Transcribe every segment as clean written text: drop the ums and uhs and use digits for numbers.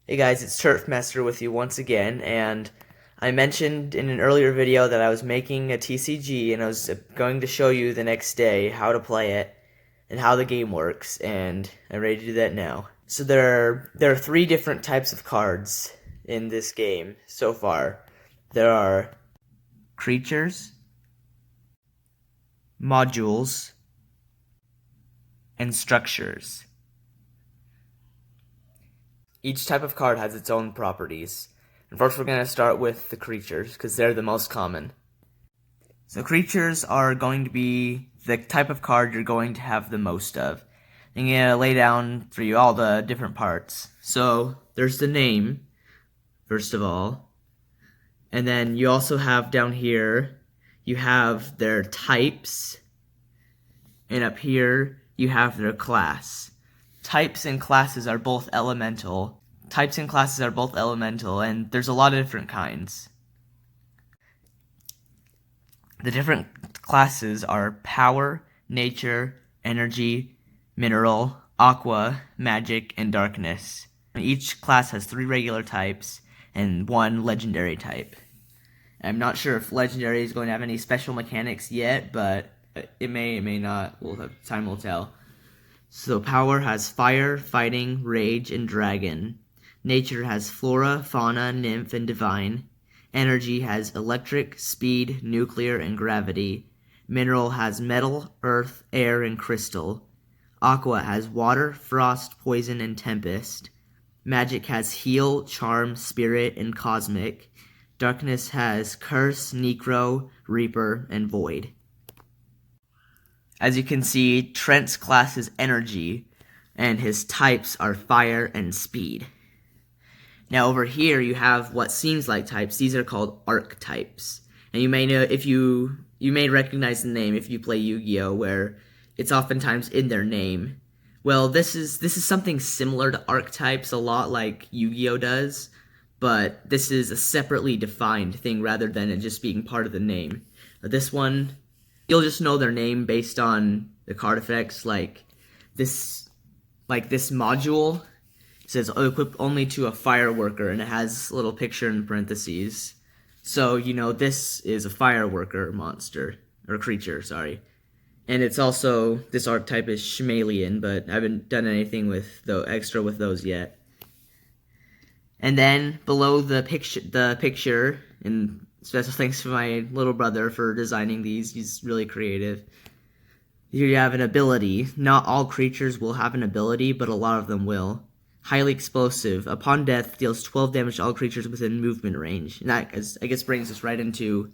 Hey guys, it's Turf Master with you once again, and I mentioned in an earlier video that I was making a TCG and I was going to show you the next day how to play it and how the game works, and I'm ready to do that now. So there are three different types of cards in this game so far. There are creatures, modules, and structures. Each type of card has its own properties. And first we're going to start with the creatures, because they're the most common. So creatures are going to be the type of card you're going to have the most of. I'm going to lay down for you all the different parts. So there's the name, first of all. And then you also have down here, you have their types. And up here, you have their class. Types and classes are both elemental. And there's a lot of different kinds. The different classes are power, nature, energy, mineral, aqua, magic, and darkness. Each class has 3 regular types and 1 legendary type. I'm not sure if legendary is going to have any special mechanics yet, but it may not. Time will tell. So power has fire, fighting, rage, and dragon. Nature has flora, fauna, nymph, and divine. Energy has electric, speed, nuclear, and gravity. Mineral has metal, earth, air, and crystal. Aqua has water, frost, poison, and tempest. Magic has heal, charm, spirit, and cosmic. Darkness has curse, necro, reaper, and void. As you can see, Trent's class is energy, and his types are fire and speed. Now over here you have what seems like types. These are called archetypes. And you may know, if you may recognize the name if you play Yu-Gi-Oh, where it's oftentimes in their name. Well, this is something similar to archetypes, a lot like Yu-Gi-Oh does, but this is a separately defined thing rather than it just being part of the name. This one, you'll just know their name based on the card effects, like this module says equip only to a fireworker, and it has a little picture in parentheses. So you know this is a fireworker monster or creature, sorry. And it's also, this archetype is Chameleon, but I haven't done anything with extra with those yet. And then below the picture, and special thanks to my little brother for designing these. He's really creative. Here you have an ability. Not all creatures will have an ability, but a lot of them will. Highly explosive. Upon death, deals 12 damage to all creatures within movement range. And that, I guess, brings us right into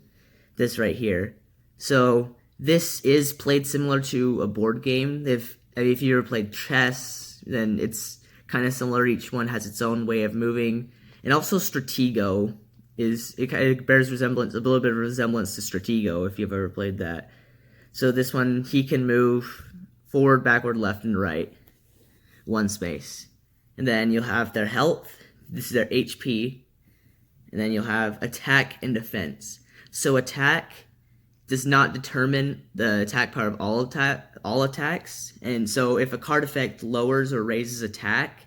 this right here. So this is played similar to a board game. If you ever played chess, then it's kind of similar. Each one has its own way of moving. And also Stratego it bears a little bit of resemblance to Stratego if you've ever played that. So this one, he can move forward, backward, left, and right. 1 space. And then you'll have their health. This is their HP. And then you'll have attack and defense. So attack does not determine the attack power of all attacks. And so if a card effect lowers or raises attack,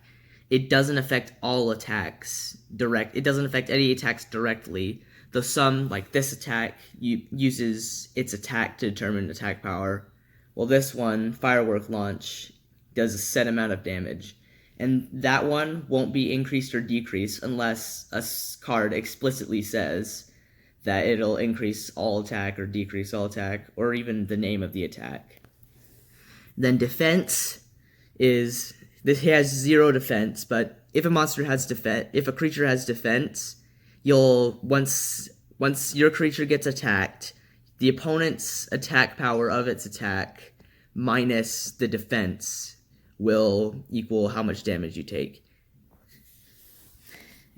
it doesn't affect all attacks it doesn't affect any attacks directly. Though some, like this attack, uses its attack to determine attack power. Well, this one, Firework Launch, does a set amount of damage. And that one won't be increased or decreased unless a card explicitly says that it'll increase all attack or decrease all attack, or even the name of the attack. Then defense is, this has 0 defense, but if a creature has defense, once your creature gets attacked, the opponent's attack power of its attack minus the defense will equal how much damage you take.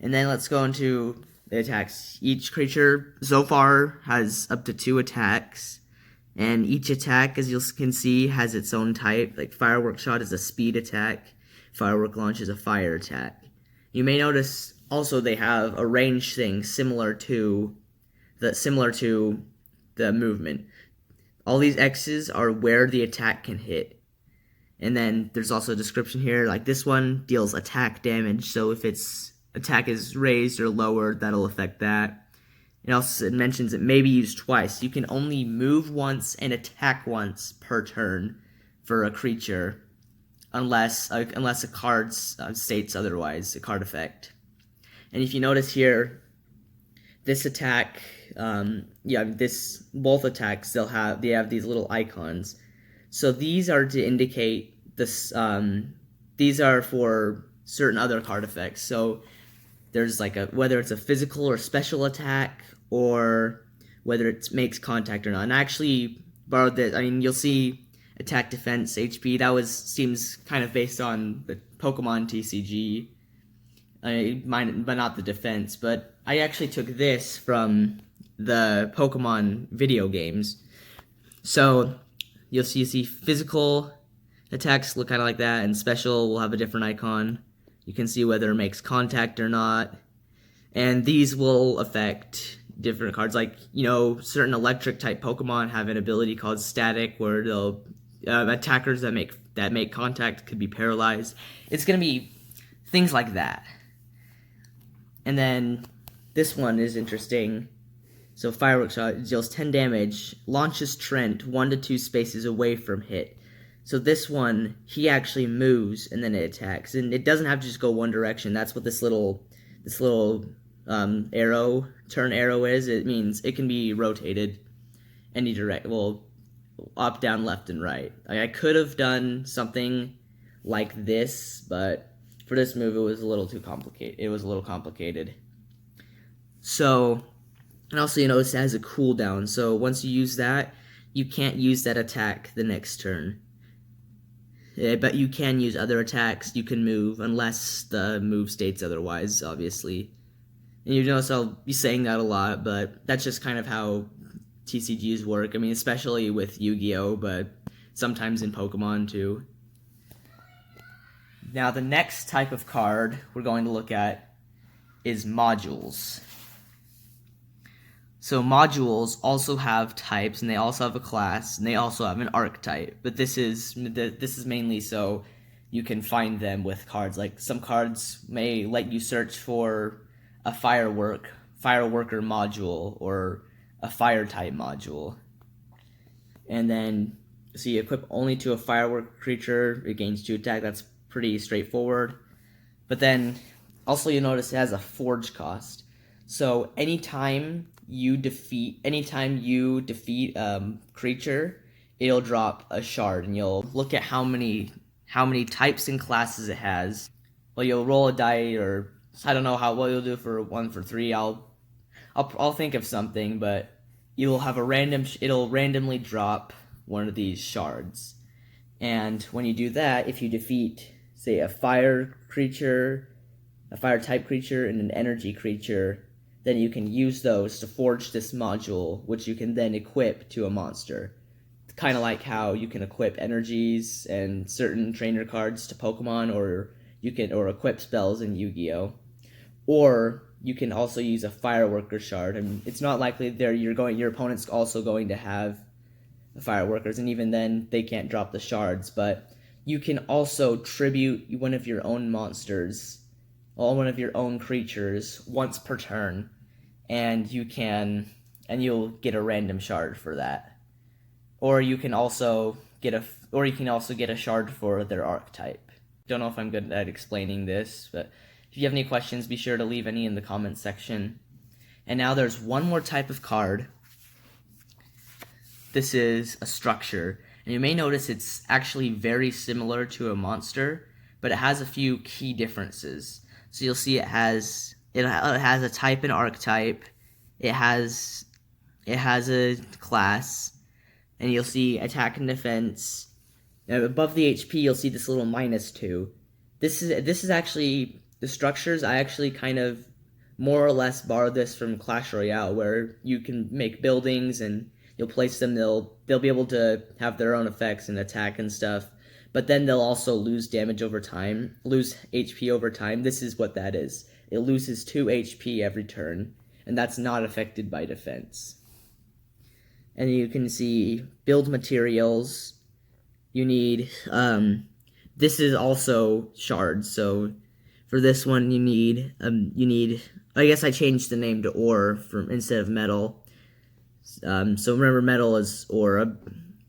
And then let's go into the attacks. Each creature so far has up to 2 attacks. And each attack, as you can see, has its own type. Like Firework Shot is a speed attack. Firework Launch is a fire attack. You may notice also they have a range thing similar to the movement. All these X's are where the attack can hit. And then there's also a description here, like this one deals attack damage, so if it's attack is raised or lowered, that'll affect that. It mentions it may be used twice. You can only move once and attack once per turn for a creature, unless a card states otherwise, a card effect. And if you notice here, this attack, both attacks, they have these little icons. So these are to indicate this. These are for certain other card effects. So there's whether it's a physical or special attack, or whether it makes contact or not. And I actually borrowed this. I mean, you'll see attack, defense, HP. That seems kind of based on the Pokemon TCG. But not the defense. But I actually took this from the Pokemon video games. So you'll see physical attacks look kind of like that, and special will have a different icon. You can see whether it makes contact or not. And these will affect different cards. Certain electric type Pokemon have an ability called static, where they'll attackers that make contact could be paralyzed. It's going to be things like that. And then this one is interesting. So Firework Shot deals 10 damage, launches Trent 1 to 2 spaces away from hit. So this one, he actually moves and then it attacks. And it doesn't have to just go one direction. That's what this little turn arrow is. It means it can be rotated any direct, up, down, left, and right. I could have done something like this, but for this move, it was a little too complicated. So, and also you notice it has a cooldown. So once you use that, you can't use that attack the next turn. But you can use other attacks. You can move unless the move states otherwise, obviously. And you notice I'll be saying that a lot, but that's just kind of how TCGs work. I mean, especially with Yu-Gi-Oh, but sometimes in Pokemon too. Now, the next type of card we're going to look at is modules. So modules also have types, and they also have a class, and they also have an archetype. But this is mainly so you can find them with cards. Like some cards may let you search for a fireworker module or a fire type module. And then, so you equip only to a firework creature, it gains 2 attack. That's pretty straightforward. But then, also you'll notice it has a forge cost. So anytime you defeat creature, it'll drop a shard, and you'll look at how many types and classes it has. Well, you'll roll a die, or I don't know what you'll do for 1 for 3. I'll think of something, but you'll have it'll randomly drop one of these shards. And when you do that, if you defeat, say, a fire type creature, and an energy creature, then you can use those to forge this module, which you can then equip to a monster. Kind of like how you can equip energies and certain trainer cards to Pokemon, or equip spells in Yu-Gi-Oh. Or you can also use a fireworker shard. I mean, it's not likely your opponent's also going to have fireworkers, and even then they can't drop the shards. But you can also tribute one of your own monsters, or one of your own creatures, once per turn, and you'll get a random shard for that. Or you can also get a shard for their archetype. Don't know if I'm good at explaining this, but if you have any questions, be sure to leave any in the comments section. And now there's one more type of card. This is a structure, and you may notice it's actually very similar to a monster, but it has a few key differences. So you'll see it has a type and archetype. It has a class, and you'll see attack and defense. Now above the HP, you'll see this little -2. This is actually the structures. I actually kind of more or less borrowed this from Clash Royale, where you can make buildings and you'll place them. They'll be able to have their own effects and attack and stuff. But then they'll also lose damage over time, lose HP over time. This is what that is. It loses 2 HP every turn, and that's not affected by defense. And you can see build materials. You need, this is also shards, so For this one, you need I guess I changed the name to ore from instead of metal. So remember, metal is ore.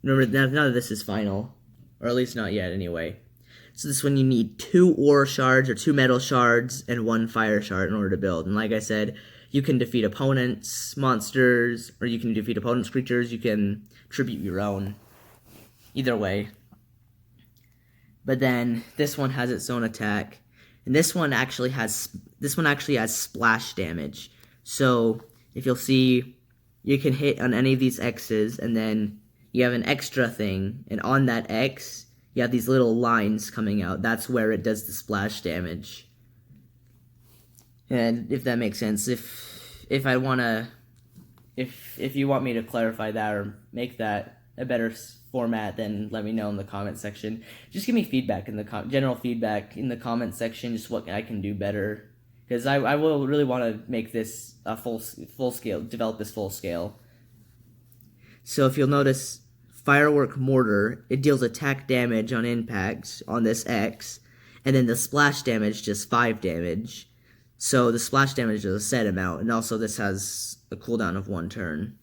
Remember, none of this is final, or at least not yet, anyway. So this one, you need 2 ore shards or 2 metal shards and 1 fire shard in order to build. And like I said, you can defeat opponents, monsters, or you can defeat opponents' creatures. You can tribute your own. Either way. But then this one has its own attack, and this one actually has splash damage. So if you'll see, you can hit on any of these X's, and then you have an extra thing, and on that X, you have these little lines coming out. That's where it does the splash damage. And if that makes sense, if I wanna, if you want me to clarify that or make that a better format, then let me know in the comment section. Just give me feedback in the general feedback in the comment section, just what I can do better, because I will really want to make this a full scale, develop this full scale. So if you'll notice, Firework Mortar, it deals attack damage on impact on this X, and then the splash damage just 5 damage. So the splash damage is a set amount, and also this has a cooldown of 1 turn.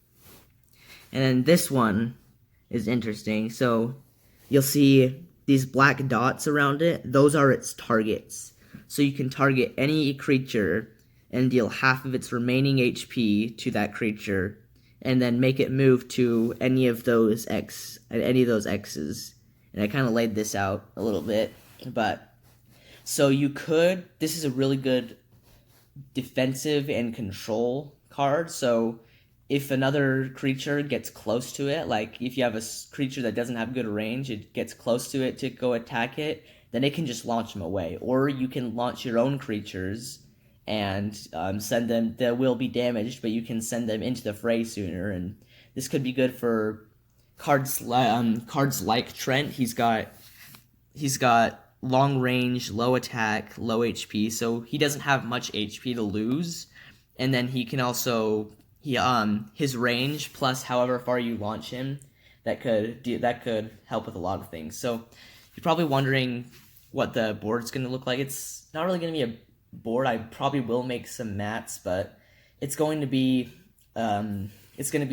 And then this one is interesting. So you'll see these black dots around it. Those are its targets. So you can target any creature and deal half of its remaining HP to that creature, and then make it move to any of those X's. And I kind of laid this out a little bit, but so you could. This is a really good defensive and control card. So if another creature gets close to it, like if you have a creature that doesn't have good range, it gets close to it to go attack it, then it can just launch them away. Or you can launch your own creatures and send them. They will be damaged, but you can send them into the fray sooner. And this could be good for cards like Trent. He's got long range, low attack, low HP, so he doesn't have much HP to lose. And then he can also his range plus however far you launch him, that could help with a lot of things. So you're probably wondering what the board's going to look like. It's not really going to be a board. I probably will make some mats, but it's going to be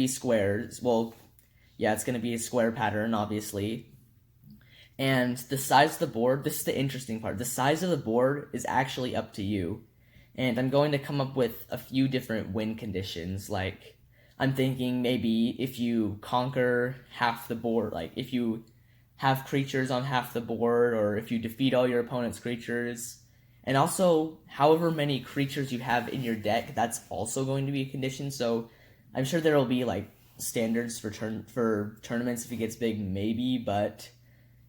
squares. Well, yeah, it's going to be a square pattern, obviously. And the size of the board, this is the interesting part. The size of the board is actually up to you. And I'm going to come up with a few different win conditions. Like, I'm thinking maybe if you conquer half the board, like if you have creatures on half the board, or if you defeat all your opponent's creatures, and also however many creatures you have in your deck, that's also going to be a condition. So I'm sure there will be like standards for tournaments if it gets big, maybe, but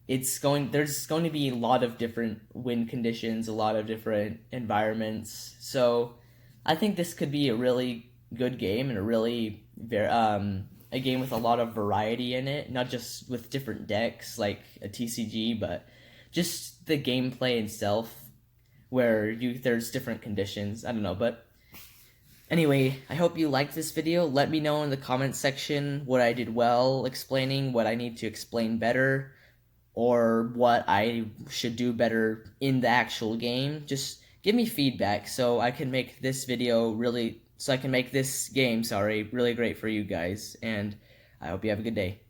there's going to be a lot of different win conditions, a lot of different environments. So I think this could be a really good game, and a game with a lot of variety in it, not just with different decks like a TCG, but just the gameplay itself, where there's different conditions. I don't know, but anyway, I hope you liked this video. Let me know in the comments section what I did well explaining, what I need to explain better, or what I should do better in the actual game. Just give me feedback so I can make this game, really great for you guys, and I hope you have a good day.